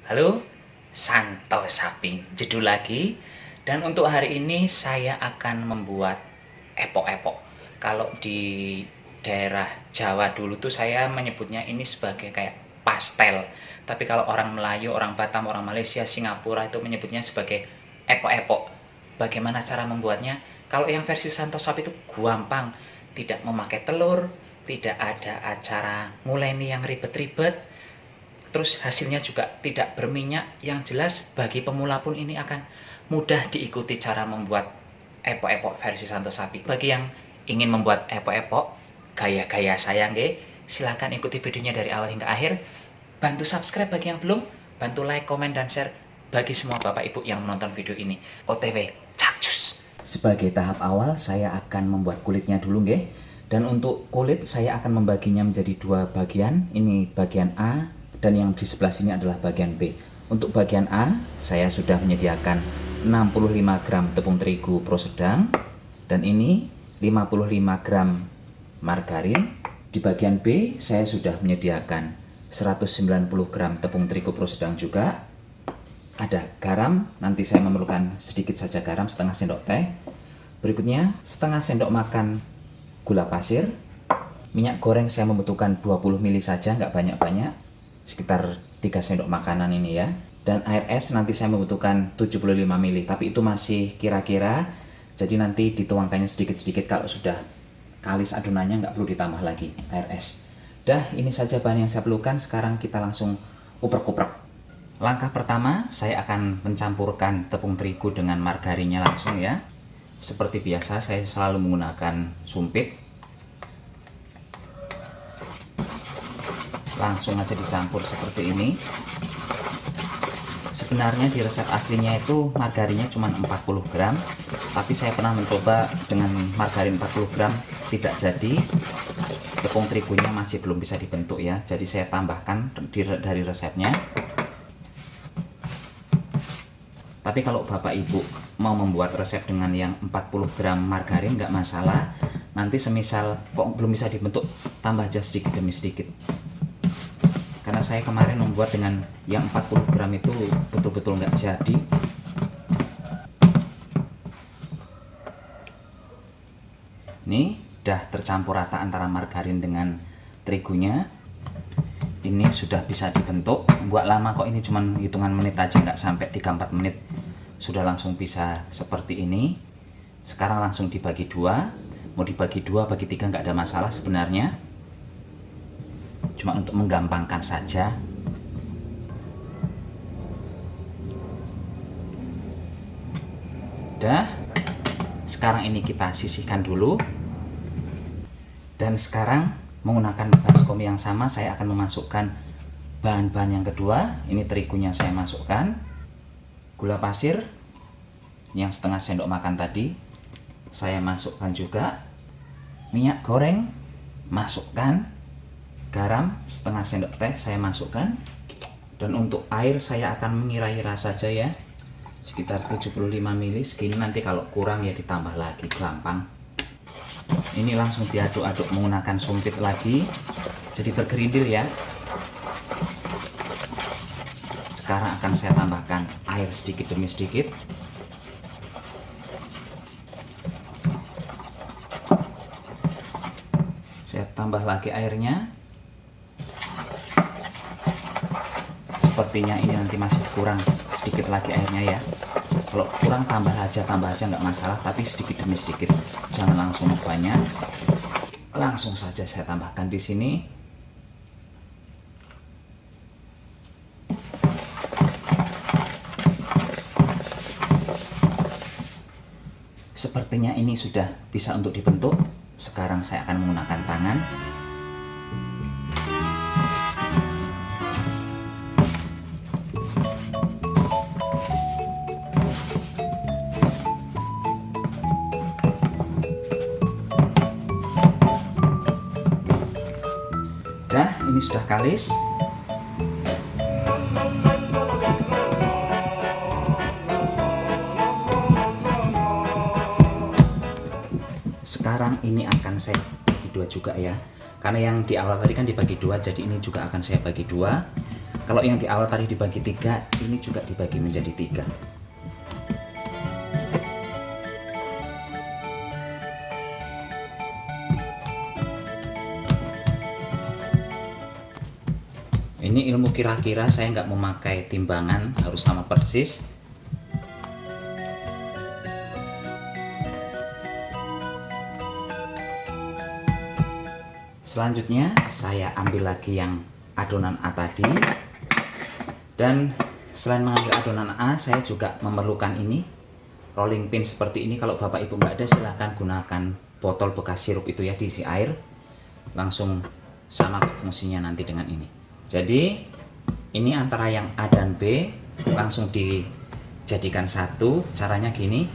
Halo, Santo Sapi, jedul lagi. Dan untuk hari ini saya akan membuat epok-epok. Kalau di daerah Jawa dulu tuh saya menyebutnya ini sebagai kayak pastel. Tapi kalau orang Melayu, orang Batam, orang Malaysia, Singapura itu menyebutnya sebagai epok-epok. Bagaimana cara membuatnya? Kalau yang versi Santo Sapi itu gampang, tidak memakai telur, tidak ada acara nguleni yang ribet-ribet. Terus hasilnya juga tidak berminyak. Yang jelas bagi pemula pun ini akan mudah diikuti cara membuat epok-epok versi Santo Sapi. Bagi yang ingin membuat epok-epok gaya-gaya saya silahkan ikuti videonya dari awal hingga akhir. Bantu subscribe bagi yang belum, bantu like, komen, dan share bagi semua bapak ibu yang menonton video ini. OTW, cakcus. Sebagai tahap awal saya akan membuat kulitnya dulu Dan untuk kulit saya akan membaginya menjadi dua bagian. Ini bagian A dan yang di sebelah sini adalah bagian B. Untuk bagian A, saya sudah menyediakan 65 gram tepung terigu pro sedang. Dan ini 55 gram margarin. Di bagian B, saya sudah menyediakan 190 gram tepung terigu pro sedang juga. Ada garam, nanti saya memerlukan sedikit saja garam, setengah sendok teh. Berikutnya, setengah sendok makan gula pasir. Minyak goreng saya membutuhkan 20 ml saja, nggak banyak-banyak. Sekitar 3 sendok makanan ini ya. Dan air es nanti saya membutuhkan 75 ml, tapi itu masih kira-kira. Jadi nanti dituangkannya sedikit-sedikit, kalau sudah kalis adonannya nggak perlu ditambah lagi air es. Dah, ini saja bahan yang saya perlukan. Sekarang kita langsung uprek-uprek. Langkah pertama, saya akan mencampurkan tepung terigu dengan margarinnya langsung ya. Seperti biasa, saya selalu menggunakan sumpit. Langsung aja dicampur seperti ini. Sebenarnya di resep aslinya itu margarinnya cuma 40 gram, tapi saya pernah mencoba dengan margarin 40 gram, tidak jadi. Tepung terigunya masih belum bisa dibentuk ya, jadi saya tambahkan dari resepnya. Tapi kalau bapak ibu mau membuat resep dengan yang 40 gram margarin nggak masalah. Nanti semisal kok belum bisa dibentuk, tambah aja sedikit demi sedikit. Karena saya kemarin membuat dengan yang 40 gram itu betul-betul nggak jadi. Ini udah tercampur rata antara margarin dengan terigunya. Ini sudah bisa dibentuk. Nggak lama kok, ini cuman hitungan menit aja, nggak sampai 3-4 menit. Sudah langsung bisa seperti ini. Sekarang langsung dibagi dua. Mau dibagi dua, bagi tiga nggak ada masalah sebenarnya. Cuma untuk menggampangkan saja. Udah. Sekarang ini kita sisihkan dulu. Dan sekarang menggunakan baskom yang sama, saya akan memasukkan bahan-bahan yang kedua. Ini terigunya saya masukkan. Gula pasir yang setengah sendok makan tadi saya masukkan juga. Minyak goreng masukkan. Garam setengah sendok teh saya masukkan. Dan untuk air saya akan mengira-ira saja ya, sekitar 75 ml segini. Nanti kalau kurang ya ditambah lagi, gampang. Ini langsung diaduk-aduk menggunakan sumpit lagi, jadi bergerindil ya. Sekarang akan saya tambahkan air sedikit demi sedikit. Saya tambah lagi airnya. Sepertinya ini nanti masih kurang sedikit lagi airnya ya. Kalau kurang tambah aja nggak masalah, tapi sedikit demi sedikit, jangan langsung banyak. Langsung saja saya tambahkan di sini. Sepertinya ini sudah bisa untuk dibentuk. Sekarang saya akan menggunakan tangan. Dah, ini sudah kalis. Sekarang ini akan saya bagi dua juga ya. Karena yang di awal tadi kan dibagi dua, jadi ini juga akan saya bagi dua. Kalau yang di awal tadi dibagi 3, ini juga dibagi menjadi 3. Ini ilmu kira-kira, saya nggak memakai timbangan, harus sama persis. Selanjutnya saya ambil lagi yang adonan A tadi, dan selain mengambil adonan A, saya juga memerlukan ini rolling pin seperti ini. Kalau bapak ibu nggak ada, silahkan gunakan botol bekas sirup itu ya, diisi air, langsung sama fungsinya nanti dengan ini. Jadi ini antara yang A dan B langsung dijadikan satu. Caranya gini,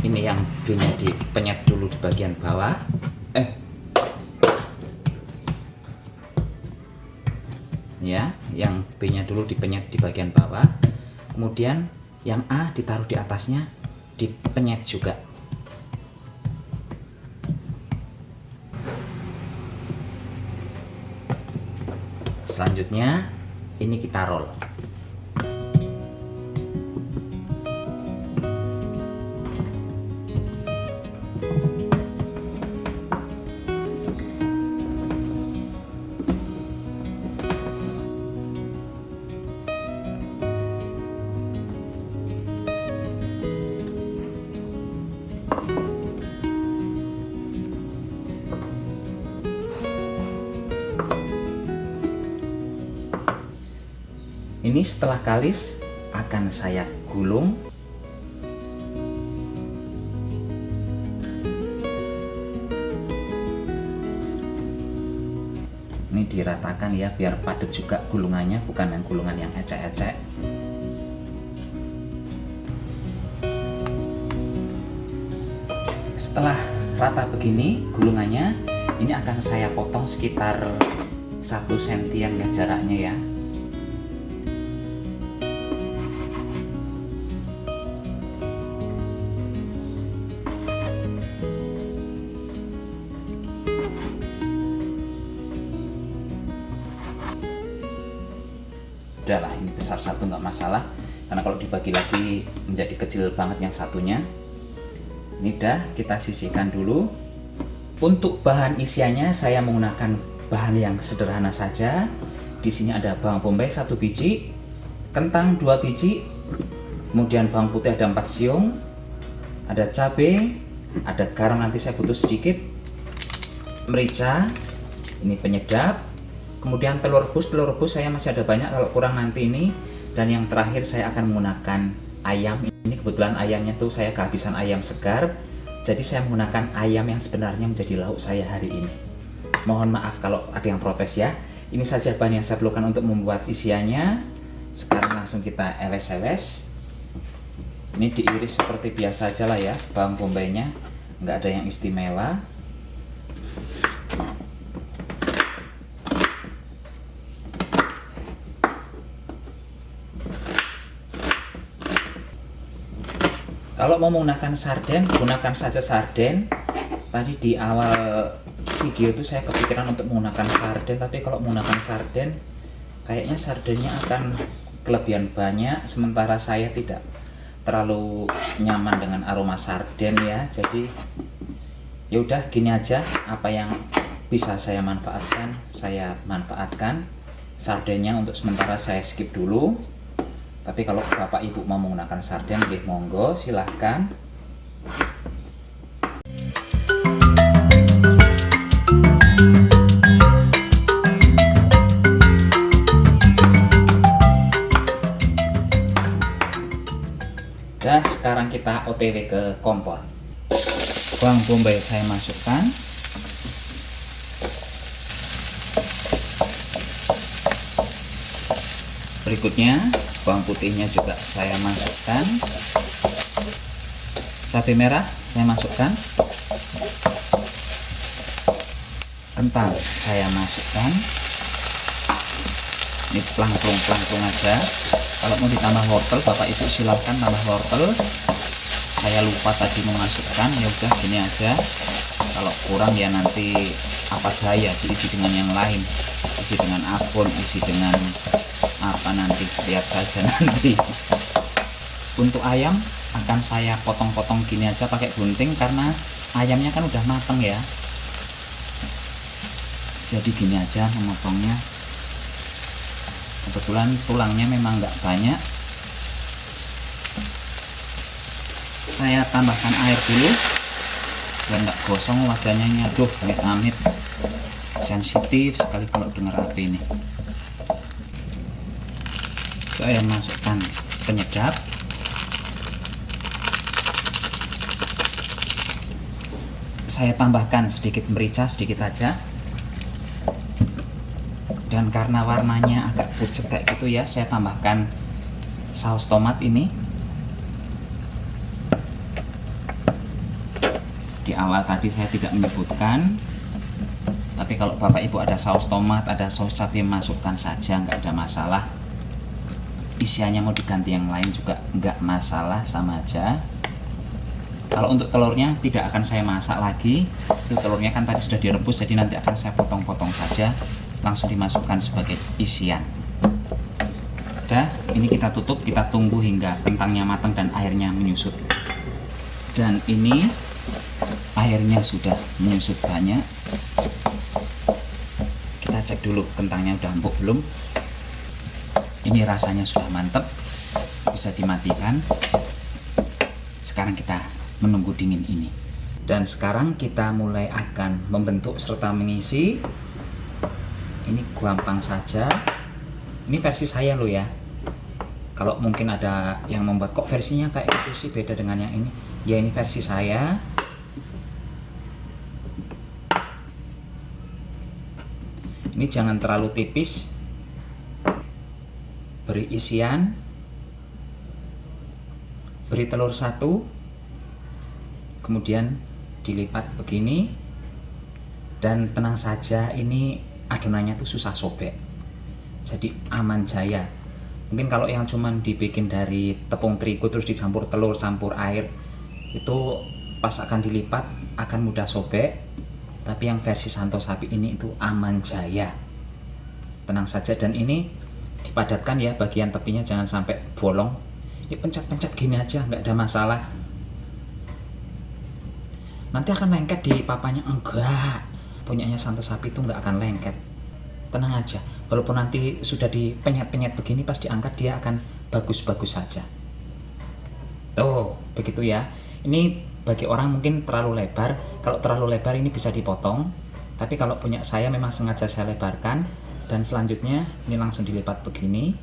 ini yang B nya dipenyet dulu di bagian bawah, ya, yang B nya dulu dipenyet di bagian bawah, kemudian yang A ditaruh di atasnya, dipenyet juga. Selanjutnya ini kita roll. Ini setelah kalis akan saya gulung. Ini diratakan ya, biar padat juga gulungannya, bukan yang gulungan yang ecek-ecek. Setelah rata begini gulungannya, ini akan saya potong sekitar 1 sentian ya jaraknya ya. Udahlah, ini besar satu nggak masalah, karena kalau dibagi lagi menjadi kecil banget yang satunya. Ini dah kita sisihkan dulu. Untuk bahan isiannya saya menggunakan bahan yang sederhana saja. Di sini ada bawang bombay 1 biji, kentang 2 biji, kemudian bawang putih ada 4 siung, ada cabai, ada garam nanti saya butuh sedikit, merica, ini penyedap. Kemudian telur rebus saya masih ada banyak, kalau kurang nanti ini. Dan yang terakhir saya akan menggunakan ayam. Ini kebetulan ayamnya tuh saya kehabisan ayam segar, jadi saya menggunakan ayam yang sebenarnya menjadi lauk saya hari ini. Mohon maaf kalau ada yang protes ya. Ini saja bahan yang saya perlukan untuk membuat isiannya. Sekarang langsung kita eles-eles. Ini diiris seperti biasa aja lah ya, bawang bombaynya nggak ada yang istimewa. Kalau mau menggunakan sarden, gunakan saja sarden. Tadi di awal video itu saya kepikiran untuk menggunakan sarden, tapi kalau menggunakan sarden, kayaknya sardennya akan kelebihan banyak, sementara saya tidak terlalu nyaman dengan aroma sarden ya. Jadi ya udah gini aja, apa yang bisa saya manfaatkan. Sardennya untuk sementara saya skip dulu. Tapi kalau bapak ibu mau menggunakan sarden, monggo silahkan. Dan sekarang kita OTW ke kompor. Bawang bombay saya masukkan. Berikutnya bawang putihnya juga saya masukkan. Cabai merah saya masukkan. Kentang saya masukkan. Ini pelangklung aja. Kalau mau ditambah wortel, bapak ibu silahkan tambah wortel. Saya lupa tadi memasukkan, ya udah gini aja. Kalau kurang ya nanti apa daya diisi dengan yang lain, isi dengan abon, isi dengan apa, nanti lihat saja nanti. Untuk ayam akan saya potong-potong gini aja pakai gunting karena ayamnya kan udah mateng ya. Jadi gini aja memotongnya. Kebetulan tulangnya memang nggak banyak. Saya tambahkan air dulu biar nggak gosong wajahnya ini. Aduh, amit-amit sensitif sekali kalau dengar api ini. Saya masukkan penyedap. Saya tambahkan sedikit merica, sedikit aja. Dan karena warnanya agak pucat kayak gitu ya, saya tambahkan saus tomat ini. Di awal tadi saya tidak menyebutkan, tapi kalau Bapak Ibu ada saus tomat, ada saus cabai, masukkan saja, nggak ada masalah. Isiannya mau diganti yang lain juga nggak masalah, sama aja. Kalau untuk telurnya tidak akan saya masak lagi, itu telurnya kan tadi sudah direbus, jadi nanti akan saya potong-potong saja, langsung dimasukkan sebagai isian. Udah, ini kita tutup, kita tunggu hingga kentangnya matang dan airnya menyusut. Dan ini airnya sudah menyusut banyak. Kita cek dulu kentangnya udah empuk belum. Ini rasanya sudah mantap, bisa dimatikan. Sekarang kita menunggu dingin ini. Dan sekarang kita mulai akan membentuk serta mengisi. Ini gampang saja. Ini versi saya loh ya. Kalau mungkin ada yang membuat kok versinya kayak gitu sih beda dengan yang ini. Ya ini versi saya. Ini jangan terlalu tipis. Beri isian. Beri telur satu. Kemudian dilipat begini. Dan tenang saja, ini adonannya tuh susah sobek. Jadi aman jaya. Mungkin kalau yang cuman dibikin dari tepung terigu terus dicampur telur, campur air, itu pas akan dilipat akan mudah sobek. Tapi yang versi Santo Sapi ini itu aman jaya. Tenang saja, dan ini dipadatkan ya, bagian tepinya jangan sampai bolong. Ini pencet-pencet gini aja, nggak ada masalah. Nanti akan lengket di papanya, enggak. Punyanya Santo Sapi itu nggak akan lengket. Tenang aja, walaupun nanti sudah dipenyet-penyet begini, pas diangkat dia akan bagus-bagus saja. Tuh, begitu ya. Ini bagi orang mungkin terlalu lebar. Kalau terlalu lebar ini bisa dipotong. Tapi kalau punya saya memang sengaja saya lebarkan. Dan selanjutnya ini langsung dilipat begini.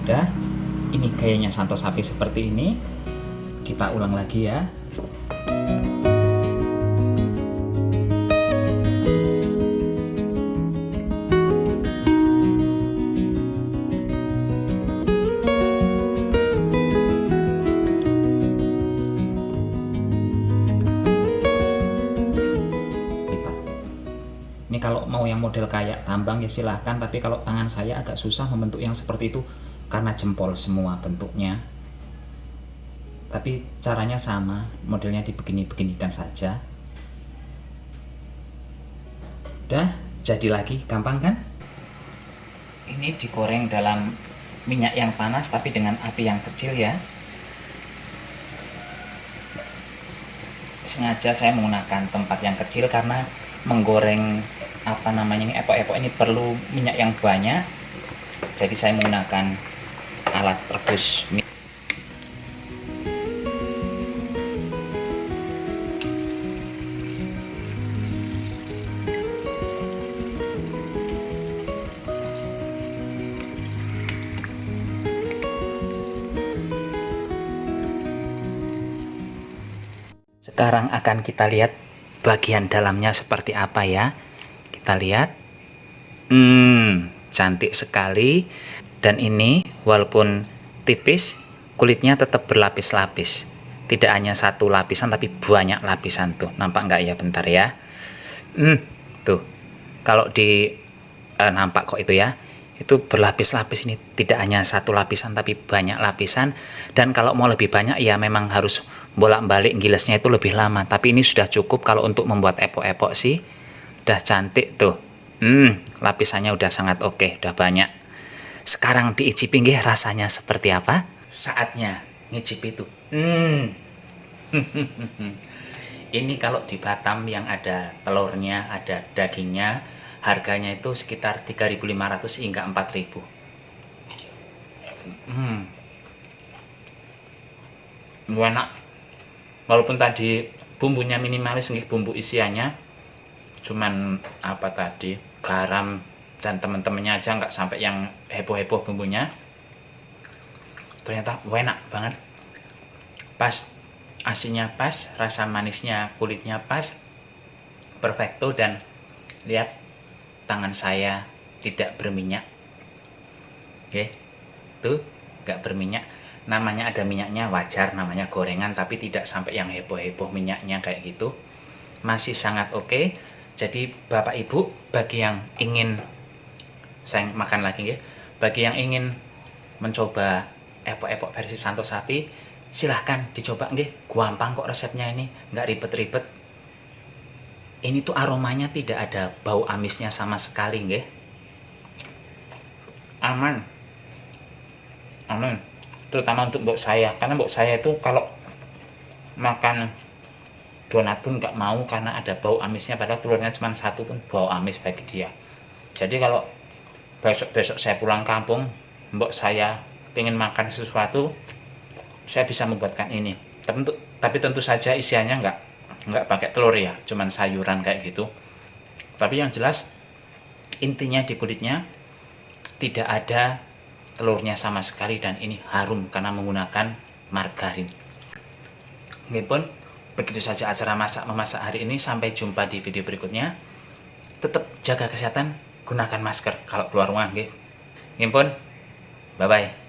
Udah, ini gayanya Santo Sapi seperti ini. Kita ulang lagi ya. Ini kalau mau yang model kayak tambang ya silahkan, tapi kalau tangan saya agak susah membentuk yang seperti itu karena jempol semua bentuknya. Tapi caranya sama, modelnya dibegini-beginikan saja. Udah, jadi lagi, gampang kan? Ini digoreng dalam minyak yang panas tapi dengan api yang kecil ya. Sengaja saya menggunakan tempat yang kecil karena menggoreng apa namanya ini epok-epok ini perlu minyak yang banyak. Jadi saya menggunakan alat rebus minyak. Sekarang akan kita lihat bagian dalamnya seperti apa ya. Kita lihat. Cantik sekali. Dan ini walaupun tipis, kulitnya tetap berlapis-lapis. Tidak hanya satu lapisan tapi banyak lapisan tuh. Nampak nggak ya? Bentar ya. Tuh. Kalau di nampak kok itu ya. itu berlapis-lapis, ini tidak hanya satu lapisan tapi banyak lapisan. Dan kalau mau lebih banyak ya memang harus bolak-balik gilesnya itu lebih lama, tapi ini sudah cukup kalau untuk membuat epok-epok sih. Udah cantik tuh. Lapisannya udah sangat oke, udah banyak. Sekarang diicipi nggih rasanya seperti apa? Saatnya ngicipi itu. Ini kalau di Batam yang ada telurnya, ada dagingnya, harganya itu sekitar 3.500 hingga 4.000. Enak. Walaupun tadi bumbunya minimalis nih, bumbu isiannya cuman apa tadi, garam dan temen-temennya aja, nggak sampai yang heboh-heboh bumbunya. Ternyata enak banget. Pas, asinnya pas, rasa manisnya, kulitnya pas, perfecto. Dan lihat, tangan saya tidak berminyak. Oke, tuh nggak berminyak. Namanya ada minyaknya wajar, namanya gorengan, tapi tidak sampai yang heboh-heboh minyaknya kayak gitu. Masih sangat oke. Jadi Bapak Ibu, bagi yang ingin, saya makan lagi ya, bagi yang ingin mencoba epok-epok versi Santo Sapi, silahkan dicoba nggih. Gampang kok resepnya ini, nggak ribet-ribet. Ini tuh aromanya tidak ada bau amisnya sama sekali nggih. Aman. Terutama untuk mbok saya, karena mbok saya itu kalau makan donat pun nggak mau karena ada bau amisnya, padahal telurnya cuma satu pun bau amis bagi dia. Jadi kalau besok saya pulang kampung, mbok saya pengen makan sesuatu, saya bisa membuatkan ini. Tapi tentu saja isiannya nggak pakai telur ya, cuman sayuran kayak gitu. Tapi yang jelas intinya di kulitnya tidak ada telurnya sama sekali, dan ini harum karena menggunakan margarin. Ini pun begitu saja acara memasak hari ini. Sampai jumpa di video berikutnya. Tetap jaga kesehatan, gunakan masker kalau keluar rumah. Ini pun, bye bye.